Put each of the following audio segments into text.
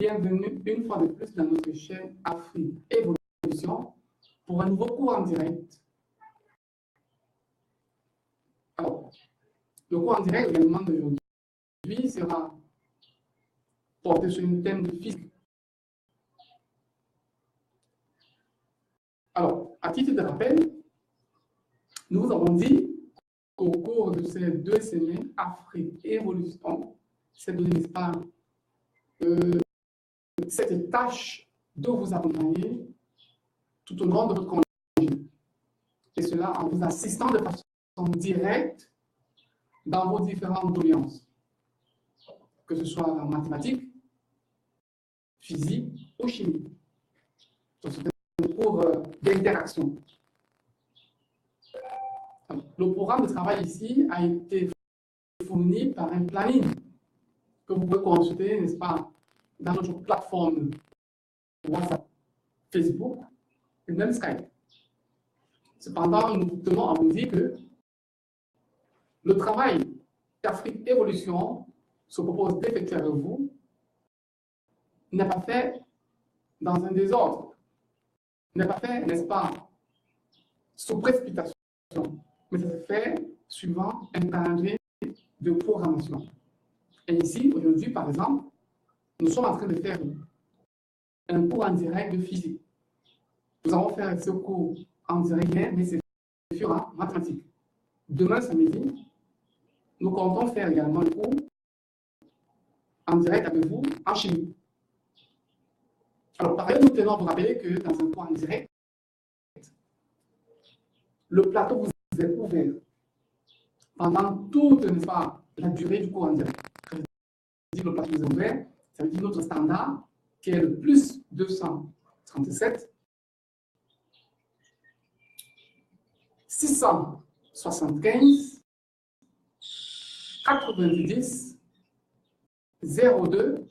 bienvenue une fois de plus dans notre chaîne Afrique Évolution pour un nouveau cours en direct. Alors, le cours en direct également d'aujourd'hui sera porté sur un thème de physique. Alors, à titre de rappel, nous vous avons dit qu'au cours de ces 2 semaines, Afrique Évolution s'est donné, n'est-ce pas, cette tâche de vous accompagner tout au long de votre congé. Et cela en vous assistant de façon directe dans vos différentes doléances, que ce soit en mathématiques, physique ou chimie. C'est un cours d'interaction. Le programme de travail ici a été fourni par un planning que vous pouvez consulter, n'est-ce pas, dans notre plateforme WhatsApp, Facebook et même Skype. Cependant, nous tenons à vous dire que le travail d'Afrique Évolution se propose d'effectuer avec vous n'est pas fait dans un désordre, n'est pas fait, n'est-ce pas, sous précipitation, mais ça se fait suivant un calendrier de programmation. Et ici, aujourd'hui, par exemple, nous sommes en train de faire un cours en direct de physique. Nous allons faire ce cours en direct, mais c'est sur la mathématique. Demain, samedi, nous comptons faire également le cours en direct avec vous en chimie. Alors, par ailleurs, nous tenons à vous rappeler que dans un cours en direct, le plateau vous est ouvert pendant toute, n'est-ce pas, la durée du cours en direct. Ça veut dire que le plateau vous est ouvert, ça veut dire notre standard qui est le plus 237 675 90 02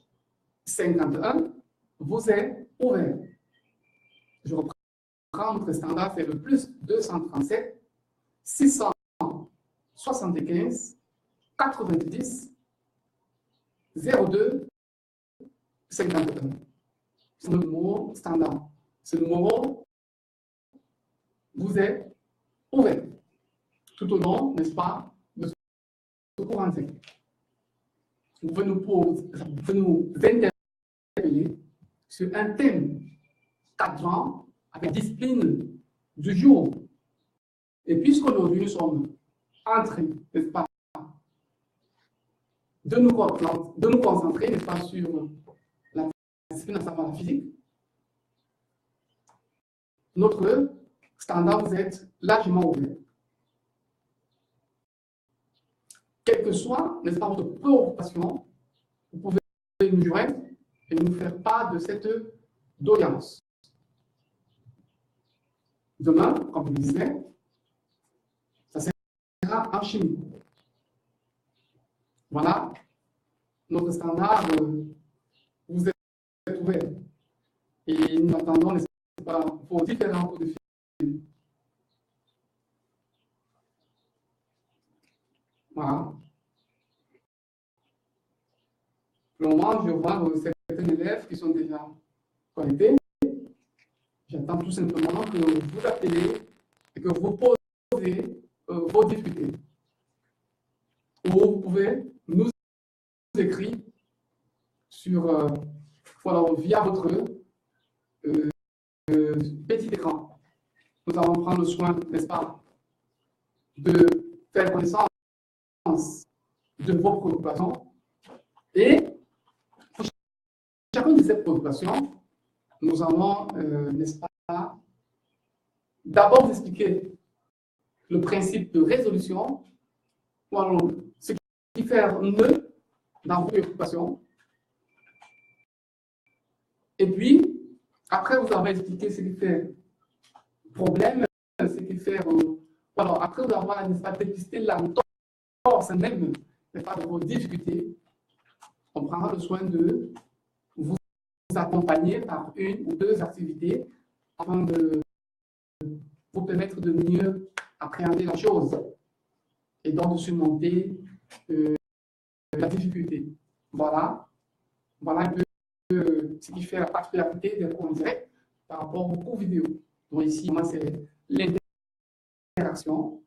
51 vous est ouvert. Je reprends notre standard, c'est le plus 237 675 90 02 51. C'est le numéro standard. Ce numéro vous est ouvert tout au long, n'est-ce pas, de ce cours en direct. Vous pouvez nous interpeller sur un thème cadrant avec discipline du jour. Et puisqu'aujourd'hui nous sommes en train, n'est-ce pas, de nous concentrer, n'est-ce pas, sur la discipline, à savoir la physique, notre standard vous est largement ouvert. Quelle que soit, n'est-ce pas, votre préoccupation, vous pouvez nous joindre et nous faire part de cette doléance. Demain, comme je le disais, ça sera en chimie. Voilà, notre standard vous est ouvert. Et nous attendons, n'est-ce pas, vos différents cours de physique. Voilà. Pour le moment, je vois certains élèves qui sont déjà connectés. J'attends tout simplement que vous appelez et que vous posez vos difficultés. Ou vous pouvez nous écrire sur, voilà, via votre petit écran. Nous allons prendre le soin, n'est-ce pas, de faire connaissance de vos préoccupations. Et pour chacune de ces préoccupations, nous allons, n'est-ce pas, d'abord vous expliquer le principe de résolution, ou alors ce qui fait un nœud dans vos préoccupations. Et puis, après vous avoir expliqué ce qui fait problème, ce qui fait, alors après vous avoir, n'est-ce pas, dépisté l'entorse même, n'est-ce pas, de vos difficultés, on prendra le soin de vous accompagner par une ou deux activités afin de vous permettre de mieux appréhender la chose et donc de surmonter la difficulté. Voilà un peu ce qui fait la particularité des cours en direct par rapport aux cours vidéo. Donc ici, moi, c'est l'interaction,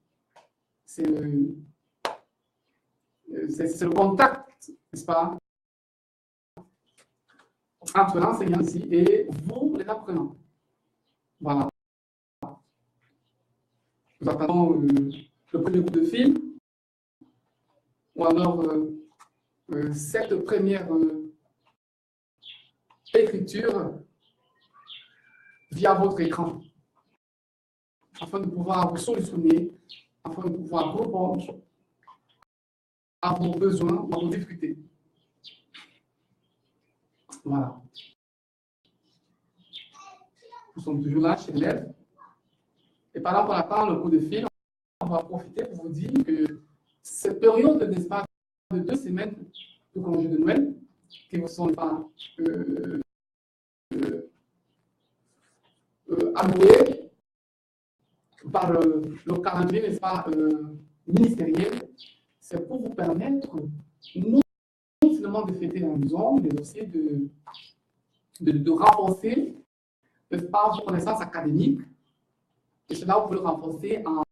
c'est le contact, n'est-ce pas, entre l'enseignant ici et vous, les apprenants. Voilà. Nous attendons le premier coup de fil, ou alors cette première écriture via votre écran, afin de pouvoir vous solutionner, afin de pouvoir répondre à vos besoins, à vos difficultés. Voilà. Nous sommes toujours là chez l'élève. Et pendant qu'on attend le coup de fil, on va profiter pour vous dire que cette période d'espace de 2 semaines de congé de Noël, qui vous sont allouées par le calendrier, n'est-ce pas, ministériel, c'est pour vous permettre non seulement de fêter la maison, mais aussi de renforcer, n'est-ce pas, vos connaissances académiques. Et cela, vous pouvez le renforcer en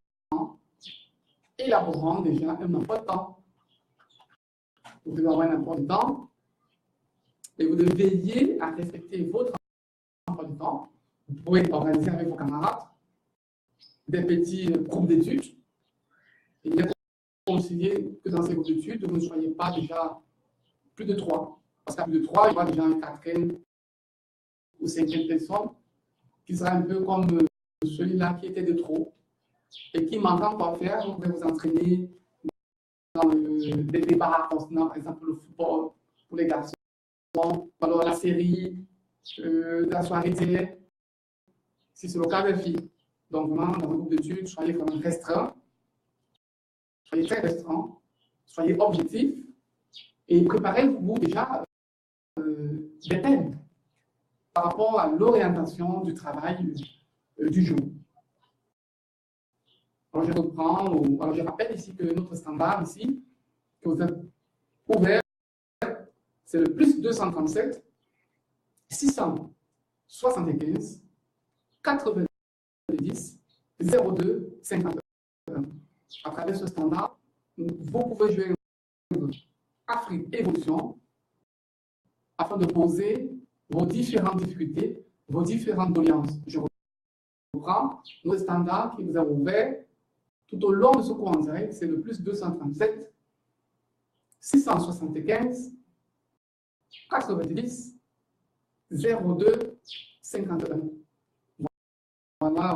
élaborant déjà un emploi de temps. Vous devez avoir un emploi de temps et vous devez veiller à respecter votre emploi de temps. Vous pouvez organiser avec vos camarades des petits groupes d'études. Il est conseillé que dans ces groupes d'études, vous ne soyez pas déjà plus de 3. Parce qu'à plus de 3, il y aura déjà un 4e ou 5e personne qui sera un peu comme celui-là qui était de trop et qui m'entend quoi faire. Vous pouvez vous entraîner dans des débats concernant, par exemple, le football pour les garçons, ou alors la série, la soirée télé, si c'est le cas des filles. Donc, vraiment, dans un groupe d'études, soyez vraiment restreint, soyez très restreint, soyez objectif et préparez-vous déjà des thèmes par rapport à l'orientation du travail du jour. Alors, je reprends, alors je rappelle ici que notre standard ici, que vous êtes ouvert, c'est le plus 237 675 90 02 51. À travers ce standard, vous pouvez jouer Afrique Évolution afin de poser vos différentes difficultés, vos différentes doléances. Je reprends nos standards qui vous ont ouvert tout au long de ce cours en direct, c'est le plus 237 675 90 02 51. Voilà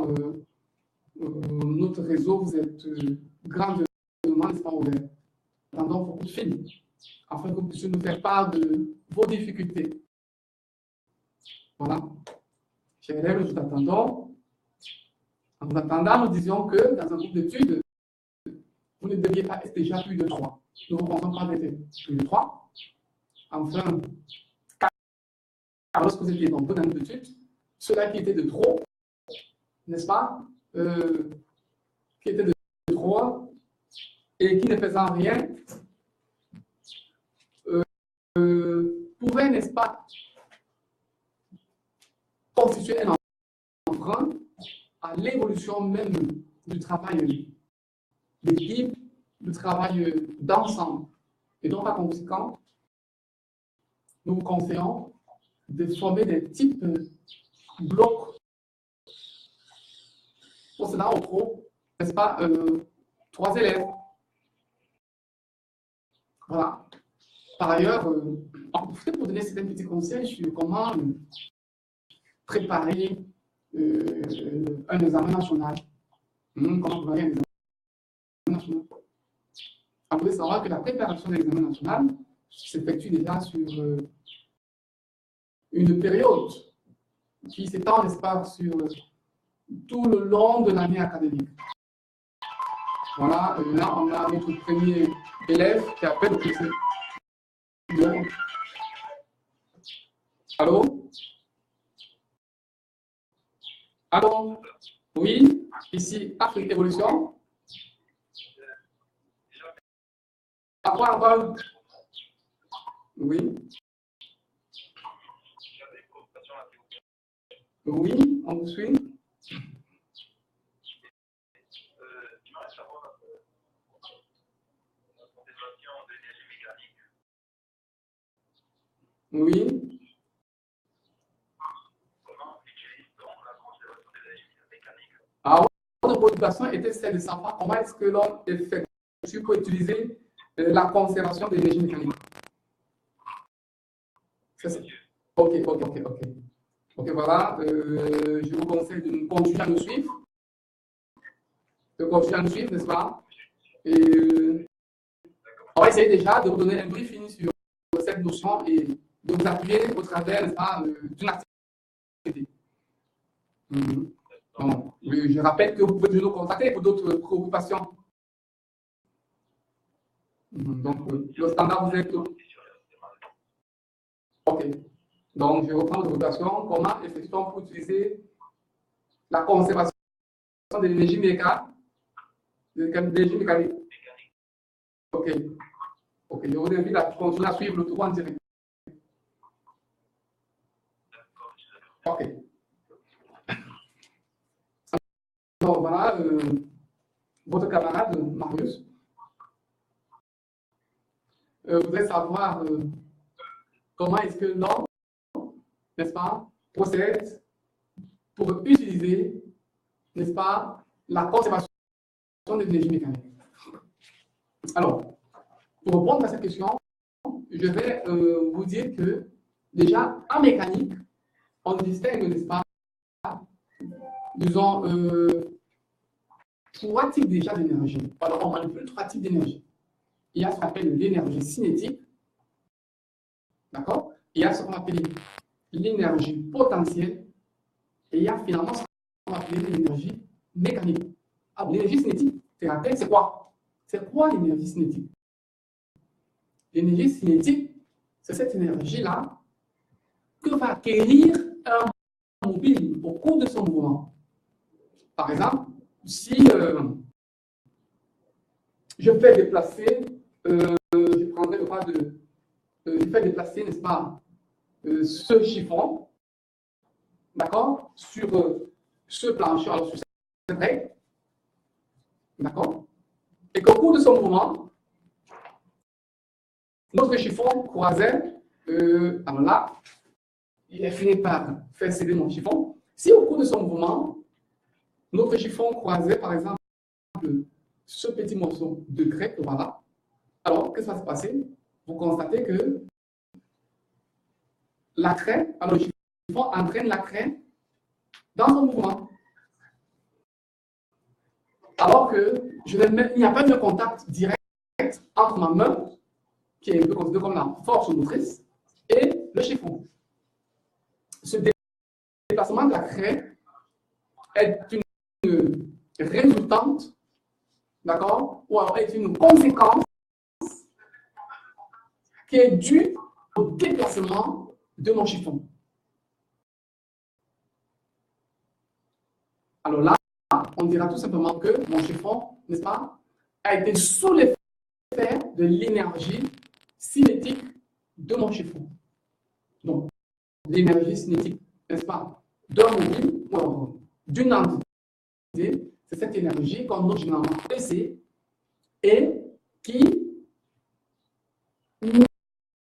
notre réseau, vous êtes grandement, n'est-ce pas, ouvert. Attendons vos coups de fil, afin que vous puissiez nous faire part de vos difficultés. Voilà. Chers élèves, nous attendons. En vous attendant, nous disions que dans un groupe d'études, vous ne deviez pas être déjà plus de 3. Nous ne pensons pas être plus de 3. Enfin, lorsque vous étiez dans un groupe d'études, ceux-là qui étaient de trop, n'est-ce pas, qui étaient de trop et qui ne faisaient rien, pouvaient, n'est-ce pas, constituer un emprunt à l'évolution même du travail d'équipe, du travail d'ensemble. Et donc, par conséquent, nous vous conseillons de former des types blocs. Pour cela, on trouve, n'est-ce pas, 3 élèves. Voilà. Par ailleurs, en profiter pour donner certains petits conseils sur comment préparer un examen national. Comment préparer un examen national. Vous devez savoir que la préparation de l'examen national s'effectue déjà sur une période qui s'étend, n'est-ce pas, sur tout le long de l'année académique. Voilà, là, on a notre premier élève qui appelle le professeur. Allô? Allô? Oui, ici, Afrique Évolution. À quoi? Oui. Oui, on vous suit. Oui. Alors, votre préoccupation était celle de savoir comment est-ce que l'homme effectue pour utiliser la conservation de l'énergie mécanique. C'est ça. Ok. Ok, voilà. Je vous conseille de continuer à nous suivre. De continuer à nous suivre, n'est-ce pas? Et on va essayer déjà de vous donner un briefing sur cette notion et de vous appuyer au travers, n'est-ce pas, d'une activité. Donc, je rappelle que vous pouvez nous contacter pour d'autres préoccupations. Donc, le standard, vous êtes. Ok. Donc, je reprends votre préoccupation. Comment effectue-t-on pour utiliser la conservation de l'énergie mécanique? Ok. Ok. Je vous invite à continuer à suivre le tour en direct. Ok. Donc, voilà, votre camarade Marius voudrait savoir comment est-ce que l'homme, n'est-ce pas, procède pour utiliser, n'est-ce pas, la conservation de l'énergie mécanique. Alors, pour répondre à cette question, je vais vous dire que déjà, en mécanique, on distingue, n'est-ce pas, disons, trois types déjà d'énergie. Alors, on manipule trois types d'énergie. Il y a ce qu'on appelle l'énergie cinétique, d'accord? Il y a ce qu'on appelle l'énergie potentielle, et il y a finalement ce qu'on appelle l'énergie mécanique. Ah, l'énergie cinétique, c'est quoi? C'est quoi l'énergie cinétique? L'énergie cinétique, c'est cette énergie-là que va acquérir un mobile au cours de son mouvement. Par exemple, si je fais déplacer, je prendrai le cas de, je fais déplacer, n'est-ce pas, ce chiffon, d'accord, sur ce plancher, alors sur cette règle, d'accord, et qu'au cours de son mouvement, notre chiffon croisait, alors là, il a fini par faire céder mon chiffon. Si au cours de son mouvement, notre chiffon croisait, par exemple, ce petit morceau de craie, voilà, alors qu'est-ce qui va se passer? Vous constatez que la craie, alors le chiffon entraîne la craie dans son mouvement. Alors que il n'y a pas de contact direct entre ma main, qui est un peu considérée comme la force motrice, et le chiffon. Ce déplacement de la craie est une résultante, d'accord, ou alors est une conséquence qui est due au déplacement de mon chiffon. Alors là, on dira tout simplement que mon chiffon, n'est-ce pas, a été sous l'effet de l'énergie cinétique de mon chiffon. Donc, l'énergie cinétique, n'est-ce pas, d'un mobile ou d'une entité, c'est cette énergie qu'on note généralement EC et qui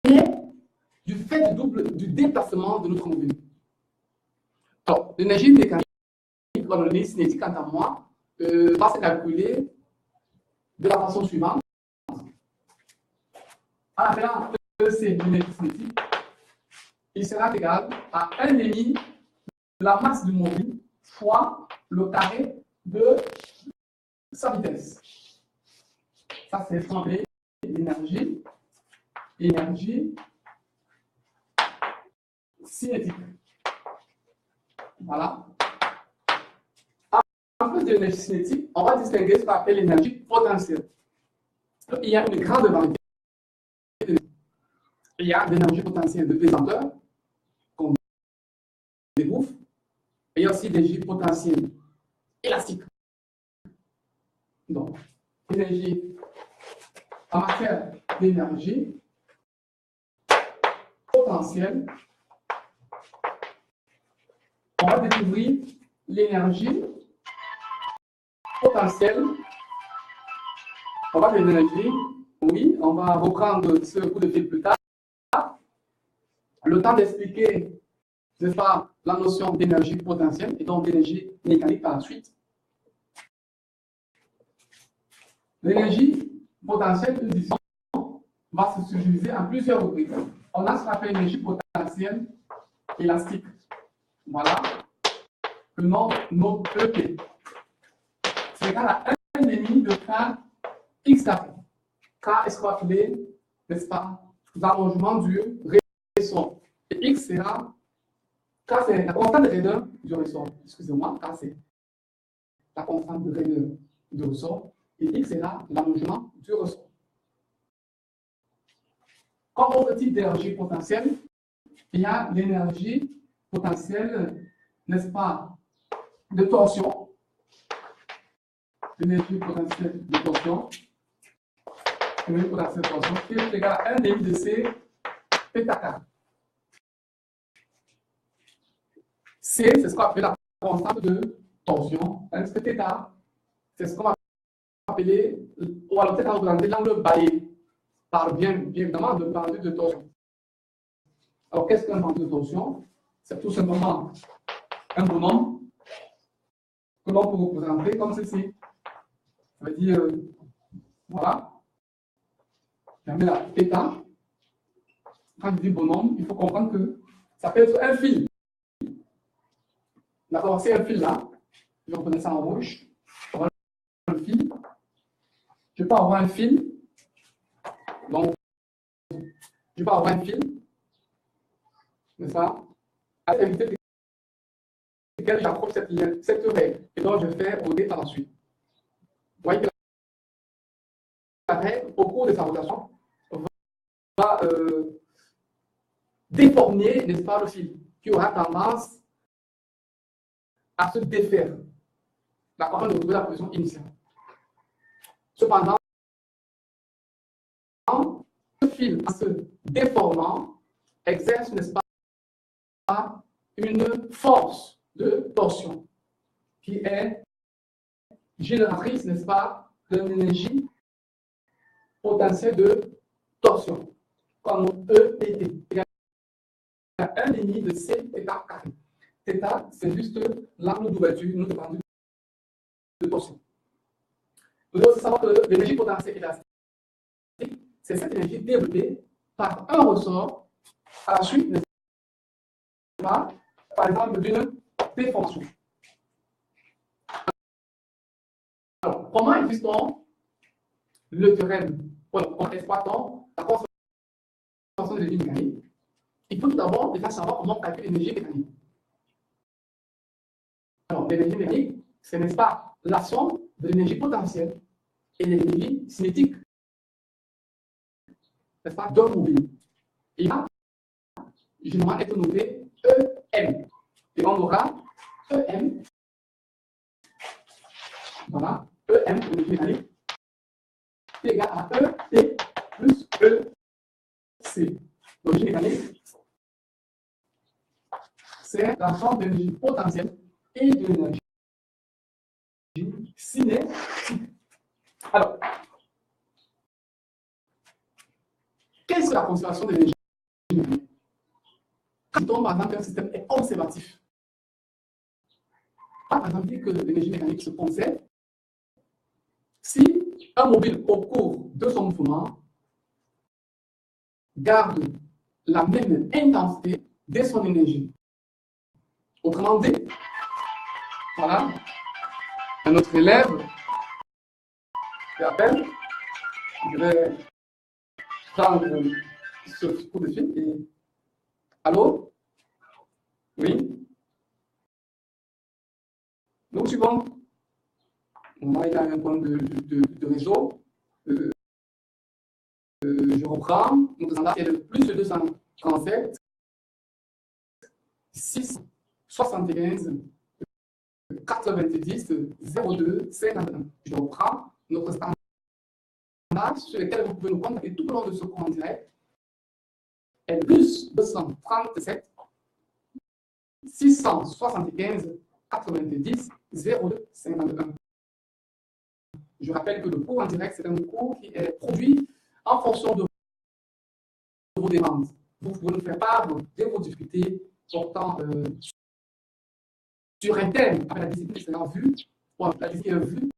est du fait du déplacement de notre mobile. Alors, l'énergie mécanique, l'énergie cinétique, quant à moi, va se calculer de la façon suivante. En appelant EC l'énergie cinétique, il sera égal à 1,5 de la masse du mobile fois le carré de sa vitesse. Ça, c'est ce qu'on appelle l'énergie cinétique. Voilà. En plus de l'énergie cinétique, on va distinguer ce qu'on appelle l'énergie potentielle. Il y a une grande variété. Il y a l'énergie potentielle de pesanteur, qu'on découvre. Et il y a aussi l'énergie potentielle élastique. Donc, l'énergie en matière d'énergie potentielle on va découvrir l'énergie potentielle. On va faire l'énergie, oui, on va reprendre ce coup de fil plus tard. Le temps d'expliquer, n'est-ce pas, la notion d'énergie potentielle et donc d'énergie mécanique par la suite. L'énergie potentielle, nous disons, va se subdiviser en plusieurs rubriques. On a ce qu'on appelle l'énergie potentielle élastique. Voilà. Le nom EP. C'est égal à 1,5 de K X carré. K est ce qu'on va appeler, n'est-ce pas, l'allongement du ressort. Et X sera, K c'est la constante de raideur du ressort. Excusez-moi, K c'est la constante de raideur du ressort. Et X sera l'allongement du ressort. Comme autre type d'énergie potentielle, il y a l'énergie potentielle, n'est-ce pas, de torsion. L'énergie potentielle de torsion. L'énergie potentielle de torsion qui est égale à 1,5 de C θ K. C, c'est ce qu'on appelle la constante de torsion. Tandis que θ, c'est ce qu'on va appeler, ou alors peut-être représenter l'angle baillé, par bien évidemment le pendu de torsion. Alors, qu'est-ce qu'un pendu de torsion? C'est tout simplement un bonhomme que l'on peut représenter comme ceci. Ça veut dire, voilà, je mets la θ. Quand je dis bonhomme, il faut comprendre que ça peut être un fil. D'accord, c'est un fil là. Je reconnais ça en rouge. Un fil. Je peux avoir un fil. Donc, je peux avoir un fil. N'est-ce pas? À éviter que j'approche cette règle. Et donc, je fais roder par la suite. Vous voyez que la règle, au cours de sa rotation, va déformer, n'est-ce pas, le fil, qui aura tendance à se défaire. D'accord, on va retrouver la position initiale. Cependant, ce fil, en se déformant, exerce, n'est-ce pas, une force de torsion qui est génératrice, n'est-ce pas, d'une énergie potentielle de torsion, comme EPT. Il y a 1,5 de C θ carré. Θ, c'est juste l'angle d'ouverture, notre pendu de torsion. Vous devez aussi savoir que l'énergie potentielle élastique, c'est cette énergie développée par un ressort à la suite, n'est-ce pas, par exemple, d'une déformation. Alors, comment existe-t-on le théorème, comment exploitons la conservation de l'énergie mécanique? Il faut tout d'abord déjà savoir comment on calcule l'énergie mécanique. Alors, l'énergie mécanique, ce n'est pas la somme de l'énergie potentielle et l'énergie cinétique, n'est-ce pas, d'un mobile. Il va généralement être noté EM. Et on aura EM, voilà, EM, l'énergie mécanique, est égal à ET plus EC. L'énergie mécanique, c'est la somme de l'énergie potentielle et de l'énergie cinétique. Alors, qu'est-ce que la conservation de l'énergie mécanique? Quand par exemple un système est conservatif, par exemple dire que l'énergie mécanique se conserve si un mobile au cours de son mouvement garde la même intensité de son énergie. Autrement dit, voilà, un autre élève qui appelle, je vais prendre ce coup de fil et allô? Oui? Nous suivons. Moi, il y a un point de réseau. Je reprends. Nous avons fait le plus de 237 6 75 90 02 51. Je reprends notre standard sur lequel vous pouvez nous contacter tout au long de ce cours en direct. Est plus 237 675 90 02 51. Je rappelle que le cours en direct, c'est un cours qui est produit en fonction de vos demandes. Vous pouvez nous faire part de vos difficultés portant sur un thème avec la discipline qui sera vue, ou la discipline vue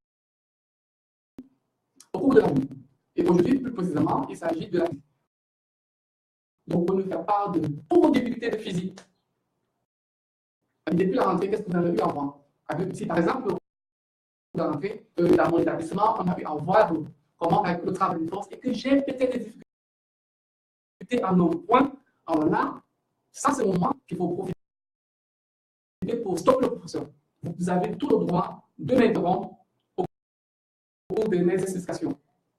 au cours de la vie. Et aujourd'hui, plus précisément, il s'agit de la vie. Donc, vous pouvez nous faire part de toutes vos difficultés de physique. Depuis la rentrée, qu'est-ce que vous avez eu à voir? Si par exemple, dans mon établissement, on a pu avoir comment avec le travail de force et que j'ai peut-être des difficultés à nos points, alors là, ça c'est le moment qu'il faut profiter pour stopper le professeur. Vous avez tout le droit de m'interrompre au cours de mes explications.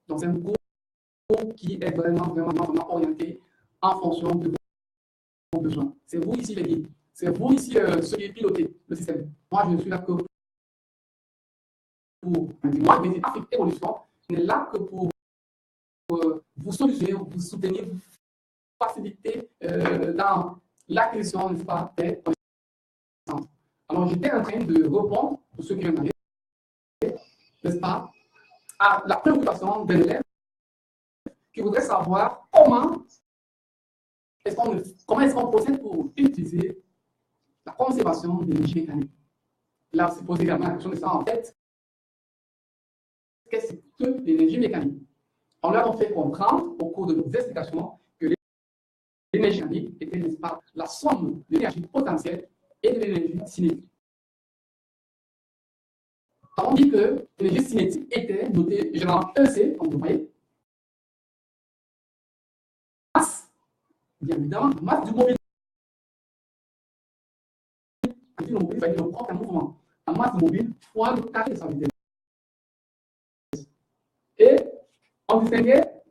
Donc c'est un cours qui est vraiment orienté en fonction de vos besoins. C'est vous ici les guides. C'est vous ici ceux qui pilotez le système. Moi, je ne suis là que pour moi, mais Afrique Évolution n'est là que pour vous solutionner, vous soutenir, vous faciliter dans l'acquisition, n'est-ce pas, des connaissances. Alors, j'étais en train de répondre, pour ceux qui viennent d'arriver, n'est-ce pas, à la préoccupation d'un élève qui voudrait savoir comment est-ce qu'on procède pour utiliser la conservation de l'énergie mécanique. Là, c'est posé également la question de ça en fait. Qu'est-ce que l'énergie mécanique? On leur a fait comprendre au cours de nos explications que l'énergie mécanique était, n'est-ce pas, la somme de l'énergie potentielle et de l'énergie cinétique. On dit que l'énergie cinétique était notée généralement EC, comme vous voyez. Masse, bien évidemment, masse du mobile. Le mobile, ça veut dire le propre mouvement. La masse du mobile fois le carré de sa vitesse. Et on distinguait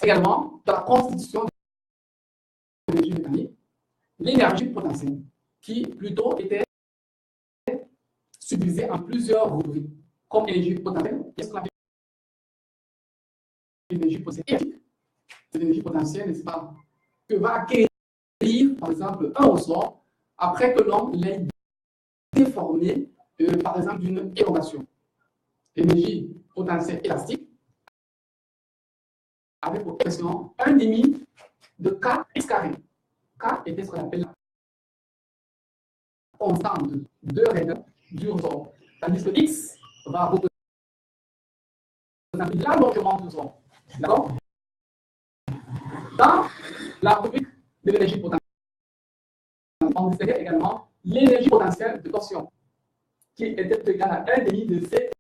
également dans la constitution de l'énergie mécanique l'énergie potentielle, qui plutôt était subdivisée en plusieurs rubriques, comme énergie potentielle, et ce qu'on appelle l'énergie potentielle. Cette énergie potentielle, n'est-ce pas, que va acquérir, par exemple, un ressort après que l'on l'ait déformé, par exemple, d'une élongation. L'énergie potentielle élastique, avec pour expression 1,5 de Kx carré. K était ce qu'on appelle la constante de raideur du ressort. Tandis que X va représenter l'allongement du ressort. D'accord? Dans la rubrique de l'énergie potentielle, on distinguait également l'énergie potentielle de torsion, qui était égale à 1,5 de C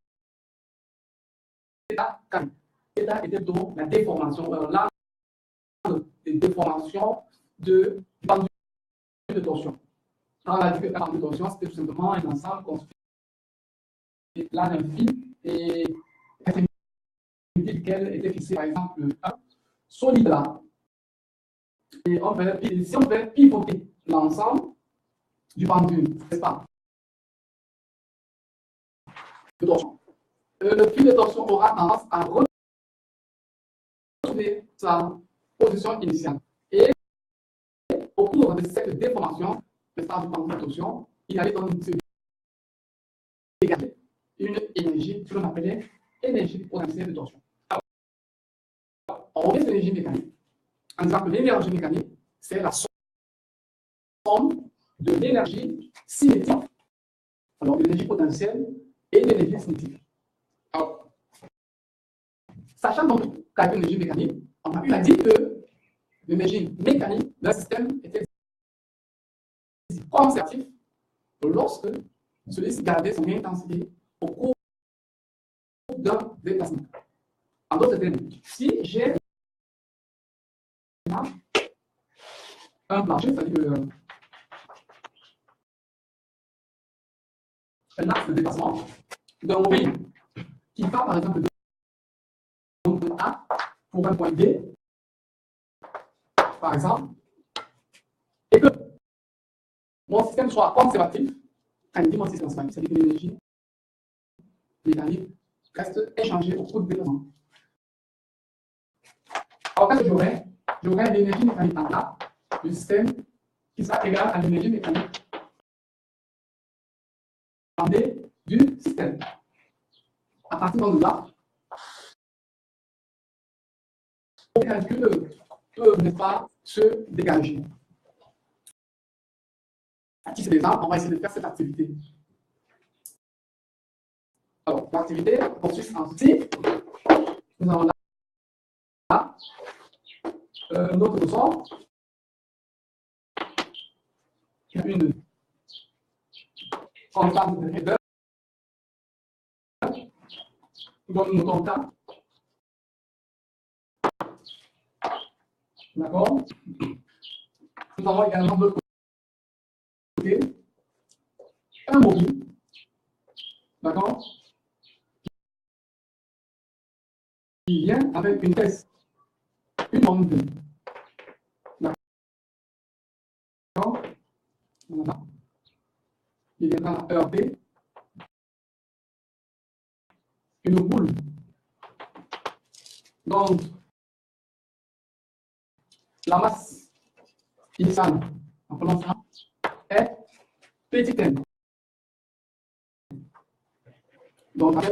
carré. Θ était donc la déformation, l'angle de déformation du pendule de torsion. Quand on a dit que la pendule de torsion, c'était tout simplement un ensemble construit là d'un fil et lequel était fixé, par exemple, un solide là. Et si on veut pivoter l'ensemble du pendule, n'est-ce pas, de torsion, le fil de torsion aura tendance à retrouver sa position initiale. Et au cours de cette déformation, du pendule de torsion, il allait donc se dégager une énergie que l'on appelait énergie potentielle de torsion. Alors, on revient sur l'énergie mécanique. En disant que l'énergie mécanique, c'est la somme de l'énergie cinétique, alors de l'énergie potentielle et de l'énergie cinétique. Alors, sachant donc qu'avec l'énergie mécanique, on a pu dire que l'énergie mécanique d'un système était conservatif lorsque celui-ci gardait son intensité au cours d'un déplacement. En d'autres termes, si j'ai un plancher, c'est-à-dire un axe de déplacement d'un mobile qui part par exemple de point A pour un point B, par exemple, et que mon système soit conservatif, quand il dit mon système conservatif, c'est-à-dire que l'énergie mécanique reste échangée au cours du déplacement. Alors, qu'est-ce que j'aurai? J'aurai l'énergie mécanique en A du système qui sera égale à l'énergie mécanique du système. À partir de là, les calculs peuvent ne pas se dégager. À titre d'exemple, on va essayer de faire cette activité. Alors, l'activité consiste en ceci. Nous avons là notre ressort. Il y a une constante de header. Donc, nous comptons. D'accord? Nous avons également de l'autre côté un mobile. D'accord? Qui vient avec une caisse, une bande. D'accord? Voilà. Il viendra heurter une boule. Donc, la masse initiale, en prononçant ça, est petit m. Donc,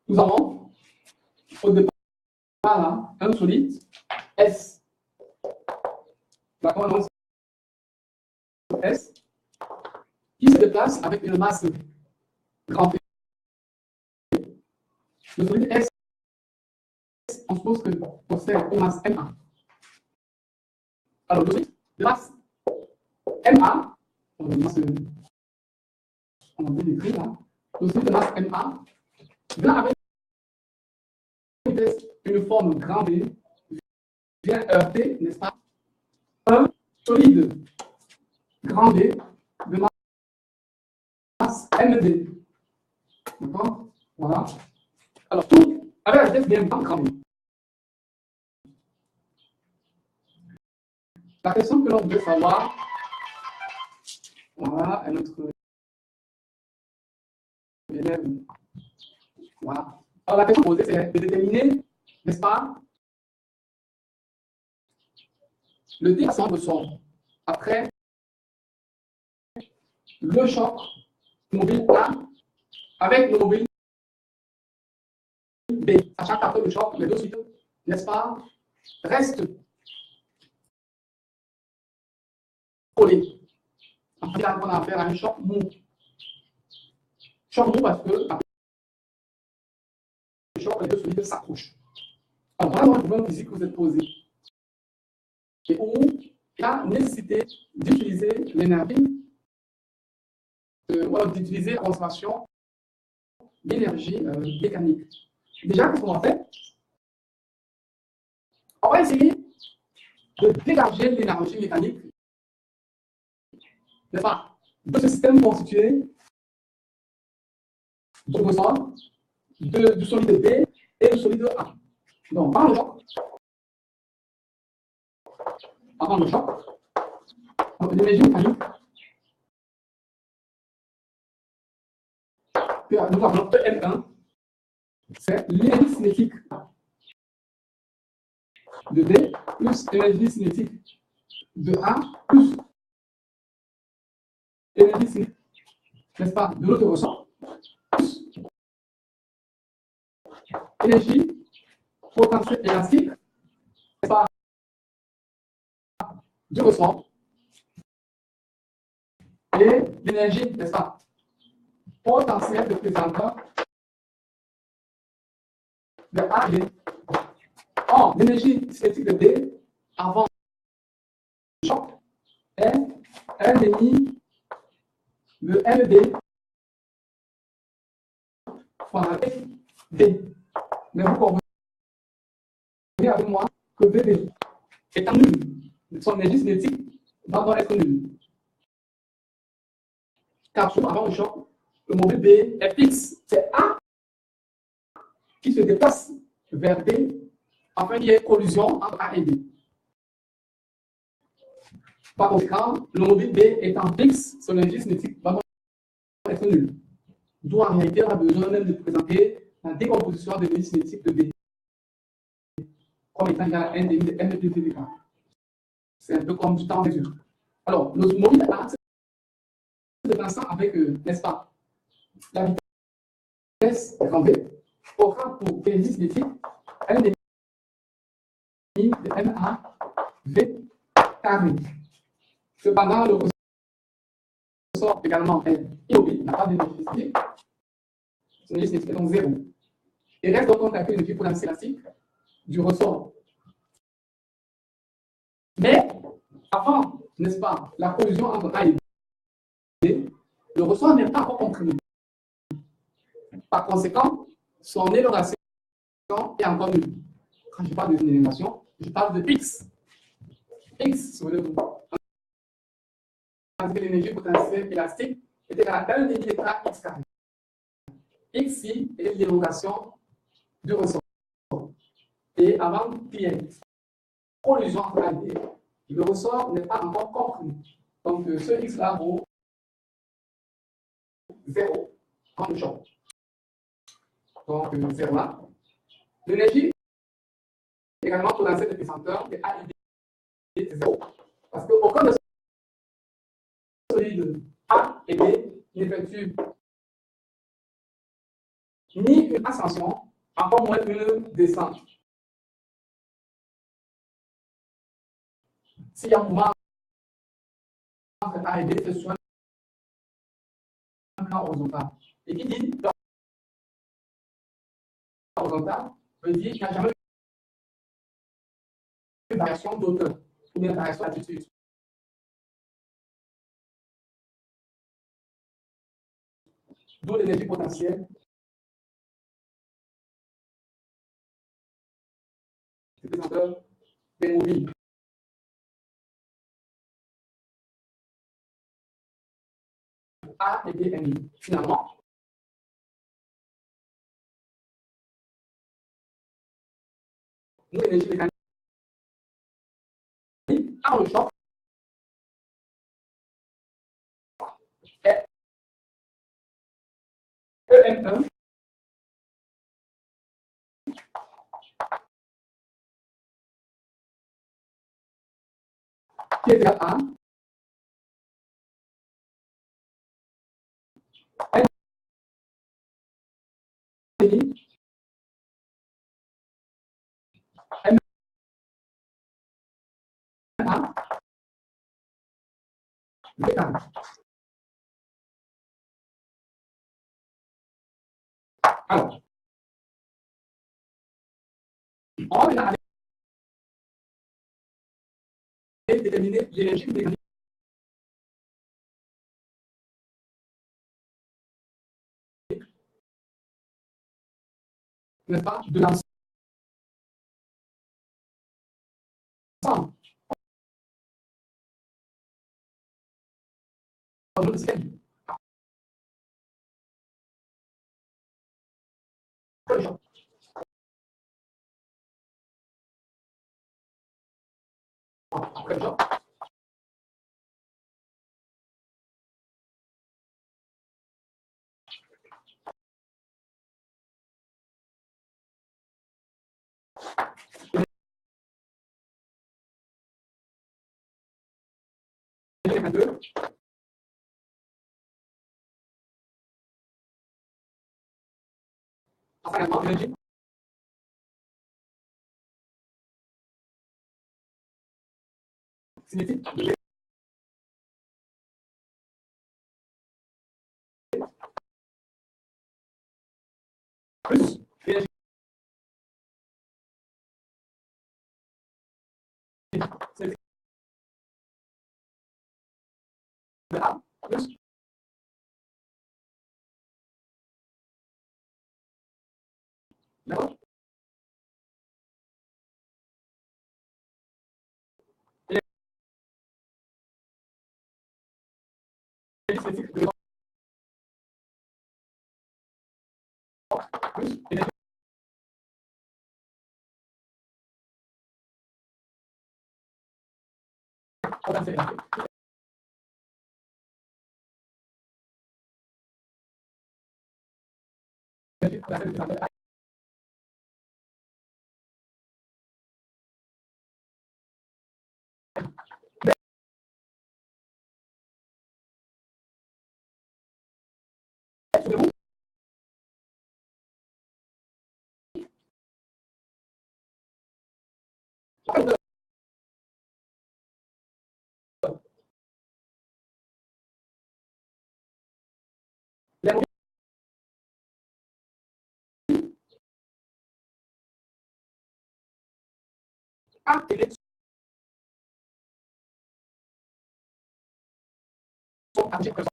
nous avons au départ là, un solide S. D'accord? Donc, S qui se déplace avec une masse grand P. Le solide S, on suppose que possède une masse MA. Alors, le solide de masse MA, on a bien écrit là, le solide de masse MA vient avec une forme grand B, vient heurter, n'est-ce pas, un solide grand B de masse MD. D'accord? Voilà. Alors, tout avec la vitesse bien grand B. La question que l'on veut savoir, voilà, est notre élève. Voilà. Alors, la question posée, c'est de déterminer, n'est-ce pas, le déplacement de son après le choc mobile A avec le mobile B. Sachant qu'après le choc, les deux suites, n'est-ce pas, restent collés. En fait, on a affaire à un choc mou. Choc mou parce que après le choc, les deux solides s'accrochent. Alors, voilà un problème physique que vous êtes posé. Et où il y a nécessité d'utiliser l'énergie, d'utiliser la consommation d'énergie mécanique. Déjà, qu'est-ce qu'on va faire? On va essayer de dégager l'énergie mécanique, n'est-ce pas, de ce système constitué de ressort, du solide B et du solide A. Donc, avant le choc, l'énergie mécanique que nous avons M1, c'est l'énergie cinétique de D plus l'énergie cinétique de A plus l'énergie cinétique, n'est-ce pas, de l'autre ressort, plus énergie potentielle élastique, n'est-ce pas, du ressort, et l'énergie, n'est-ce pas, potentielle de présenteur de A et D. Or, l'énergie cinétique de D avant le choc est 1,5 de MD fois D. Mais vous comprenez avec moi que VD étant nul, son énergie cinétique va être nulle. Car souvent avant le choc, le mobile B est fixe. C'est A qui se déplace vers D afin qu'il y ait collision entre A et D. Par conséquent, le mobile B étant fixe, son énergie cinétique va être nulle. D'où en réalité, on a besoin même de présenter la décomposition de l'énergie cinétique de B comme étant égal à n demi de m de dk. C'est un peu comme du temps mesure. Alors, le mobile A, déplaçant avec, n'est-ce pas, la vitesse grand V aura pour énergie cinétique un demi de MA V carré. Cependant, le ressort également est immobile, n'a pas d'énergie cinétique. Son énergie cinétique est donc zéro. Et reste donc on calcule l'énergie potentielle élastique du ressort. Mais avant, n'est-ce pas, la collision entre A et B, le ressort n'est pas encore comprimé. Par conséquent, son élévation est encore nulle. Quand je parle de élévation, je parle de X. X, souvenez-vous. L'énergie potentielle élastique est égale à 1 demi de X carré. X ici est l'élongation du ressort. Et avant qu'il y ait collision entre A et B, le ressort n'est pas encore comprimé. Donc, ce X là vaut 0 en le champ. Donc, 0 là. L'énergie également potentielle de pesanteur de A et B est 0. Parce qu'aucun des solides A et B n'effectue ni une ascension, encore moins une descente. S'il y a un mouvement entre A et B, c'est sur un plan horizontal. Et qui dit plan horizontal veut dire qu'il n'y a jamais une variation d'auteur ou une variation d'attitude. D'où l'énergie potentielle du pesanteur des mobiles. A et B M. Finalement, nous, l'énergie mécanique, par le choc, est EM1 qui est égal à M demi M1 V carré. Alors, on va déterminer l'énergie mécanique, n'est-ce pas, de l'ensemble. Dans le système. Après le choc, l'énergie mécanique, également l'énergie cinétique plus l'énergie cinétique de A plus d'accord, l'énergie cinétique de plus l'énergie potentielle élastique. L'énergie potentielle de Les mobiles à télé sont affichés présents.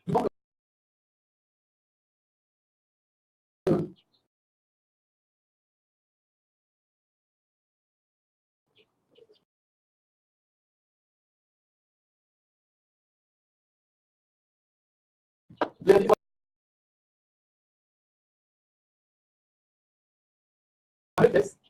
Donc, les tests